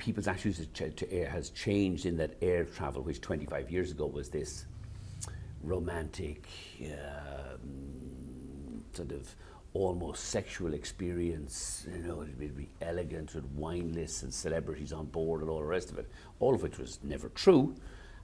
people's attitudes to air has changed in that air travel, which 25 years ago was this romantic, sort of almost sexual experience, it'd be elegant with wine lists and celebrities on board and all the rest of it, all of which was never true,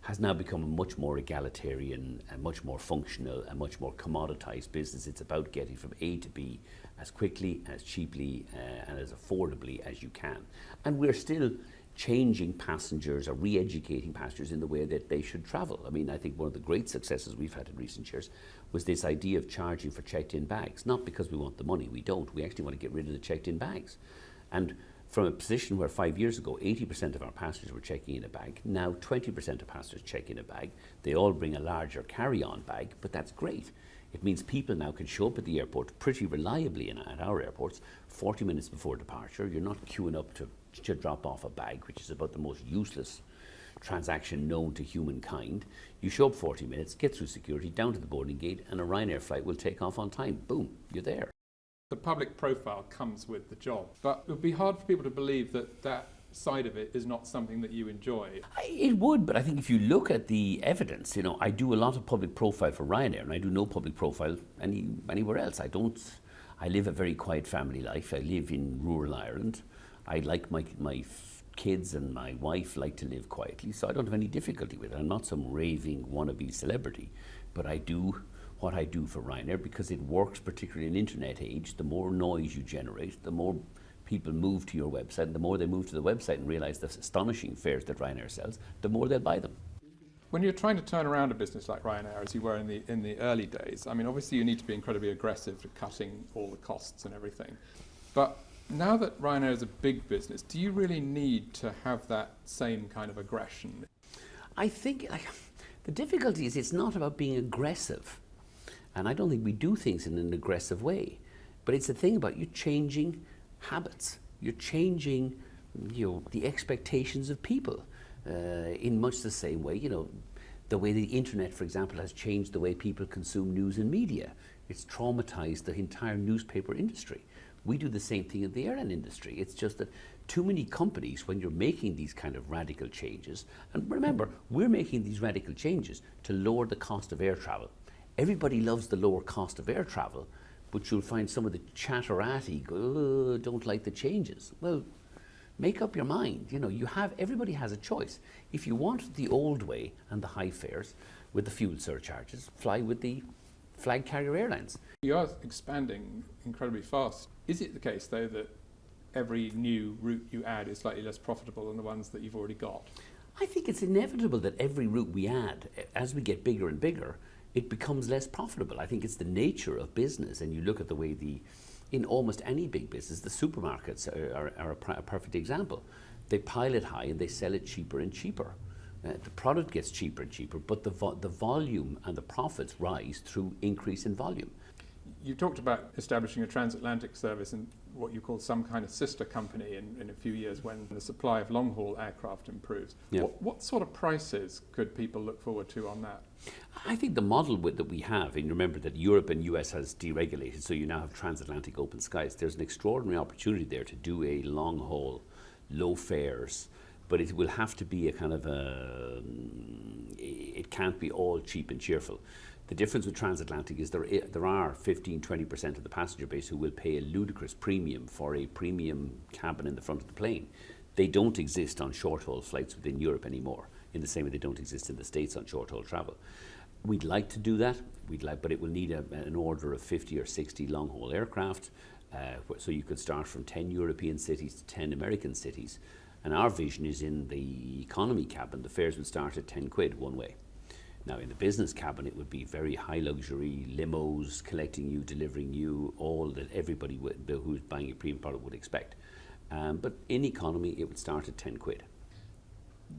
has now become a much more egalitarian and much more functional and much more commoditized business. It's about getting from A to B as quickly, as cheaply, and as affordably as you can. And we're still changing passengers or re-educating passengers in the way that they should travel. I mean, I think one of the great successes we've had in recent years was this idea of charging for checked-in bags. Not because we want the money, we don't. We actually want to get rid of the checked-in bags. And from a position where 5 years ago, 80% of our passengers were checking in a bag, now 20% of passengers check in a bag. They all bring a larger carry-on bag, but that's great. It means people now can show up at the airport pretty reliably at our airports 40 minutes before departure. You're not queuing up to drop off a bag, which is about the most useless transaction known to humankind. You show up 40 minutes, get through security, down to the boarding gate, and a Ryanair flight will take off on time. Boom, you're there. The public profile comes with the job, but it would be hard for people to believe that that side of it is not something that you enjoy. It would, but I think if you look at the evidence, I do a lot of public profile for Ryanair, and I do no public profile anywhere else. I live a very quiet family life. I live in rural Ireland. I like my kids and my wife like to live quietly, so I don't have any difficulty with it. I'm not some raving wannabe celebrity, but I do what I do for Ryanair because it works, particularly in the internet age. The more noise you generate, the more people move to your website, and the more they move to the website and realize the astonishing fares that Ryanair sells, the more they'll buy them. When you're trying to turn around a business like Ryanair, as you were in the early days, I mean, obviously you need to be incredibly aggressive at cutting all the costs and everything. But now that Ryanair is a big business, do you really need to have that same kind of aggression? I think the difficulty is it's not about being aggressive. And I don't think we do things in an aggressive way. But it's the thing about you changing habits. You're changing the expectations of people in much the same way. The way the internet, for example, has changed the way people consume news and media. It's traumatized the entire newspaper industry. We do the same thing in the airline industry. It's just that too many companies, when you're making these kind of radical changes, and remember, we're making these radical changes to lower the cost of air travel. Everybody loves the lower cost of air travel, but you'll find some of the chatterati don't like the changes. Well, make up your mind. Everybody has a choice. If you want the old way and the high fares with the fuel surcharges, fly with the flag carrier airlines. You are expanding incredibly fast. Is it the case, though, that every new route you add is slightly less profitable than the ones that you've already got? I think it's inevitable that every route we add, as we get bigger and bigger, it becomes less profitable. I think it's the nature of business, and you look at the way in almost any big business, the supermarkets are a perfect example. They pile it high and they sell it cheaper and cheaper. The product gets cheaper and cheaper, but the volume and the profits rise through increase in volume. You talked about establishing a transatlantic service and what you call some kind of sister company in a few years when the supply of long-haul aircraft improves. Yeah. What sort of prices could people look forward to on that? I think the model that we have, and remember that Europe and US has deregulated, so you now have transatlantic open skies. There's an extraordinary opportunity there to do a long-haul, low fares, but it will have to be a kind of it can't be all cheap and cheerful. The difference with transatlantic is there are 15-20% of the passenger base who will pay a ludicrous premium for a premium cabin in the front of the plane. They don't exist on short-haul flights within Europe anymore, in the same way they don't exist in the States on short-haul travel. We'd like to do that, but it will need an order of 50 or 60 long-haul aircraft, so you could start from 10 European cities to 10 American cities. And our vision is in the economy cabin, the fares would start at 10 quid one way. Now, in the business cabin, it would be very high luxury limos, collecting you, delivering you, all that everybody who's buying a premium product would expect. But in economy, it would start at 10 quid.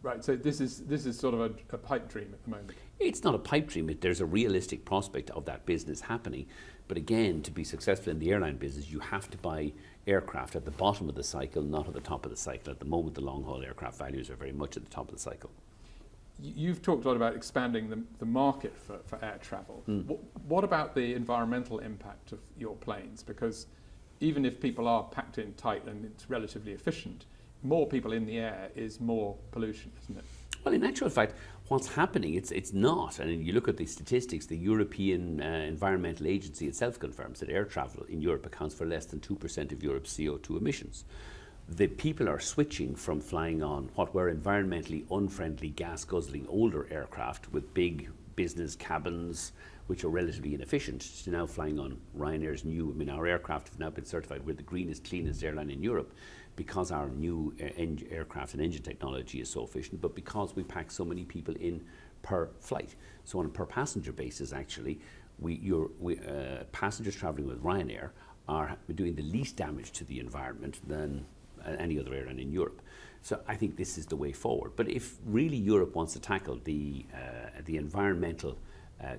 Right, so this is sort of a pipe dream at the moment. It's not a pipe dream. There's a realistic prospect of that business happening. But again, to be successful in the airline business, you have to buy aircraft at the bottom of the cycle, not at the top of the cycle. At the moment, the long-haul aircraft values are very much at the top of the cycle. You've talked a lot about expanding the market for air travel. What about the environmental impact of your planes? Because even if people are packed in tight and it's relatively efficient, more people in the air is more pollution, isn't it? Well, in actual fact, what's happening, it's not. And you look at the statistics, the European Environmental Agency itself confirms that air travel in Europe accounts for less than 2% of Europe's CO2 emissions. The people are switching from flying on what were environmentally unfriendly, gas-guzzling older aircraft with big business cabins, which are relatively inefficient, to now flying on Ryanair's new, our aircraft have now been certified. We're the greenest, cleanest airline in Europe because our new aircraft and engine technology is so efficient, but because we pack so many people in per flight. So on a per passenger basis, actually, passengers traveling with Ryanair are doing the least damage to the environment than any other airline in Europe. So I think this is the way forward. But if really Europe wants to tackle the environmental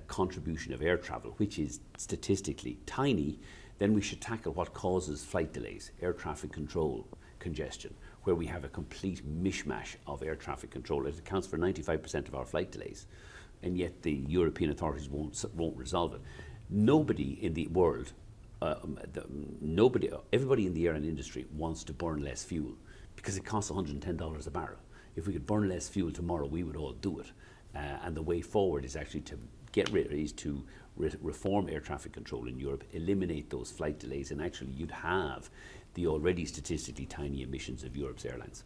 contribution of air travel, which is statistically tiny, then we should tackle what causes flight delays, air traffic control congestion, where we have a complete mishmash of air traffic control. It accounts for 95% of our flight delays, and yet the European authorities won't resolve it. Nobody in the world, everybody in the airline industry wants to burn less fuel because it costs $110 a barrel. If we could burn less fuel tomorrow, we would all do it. And the way forward is actually to reform air traffic control in Europe, eliminate those flight delays, and actually you'd have the already statistically tiny emissions of Europe's airlines.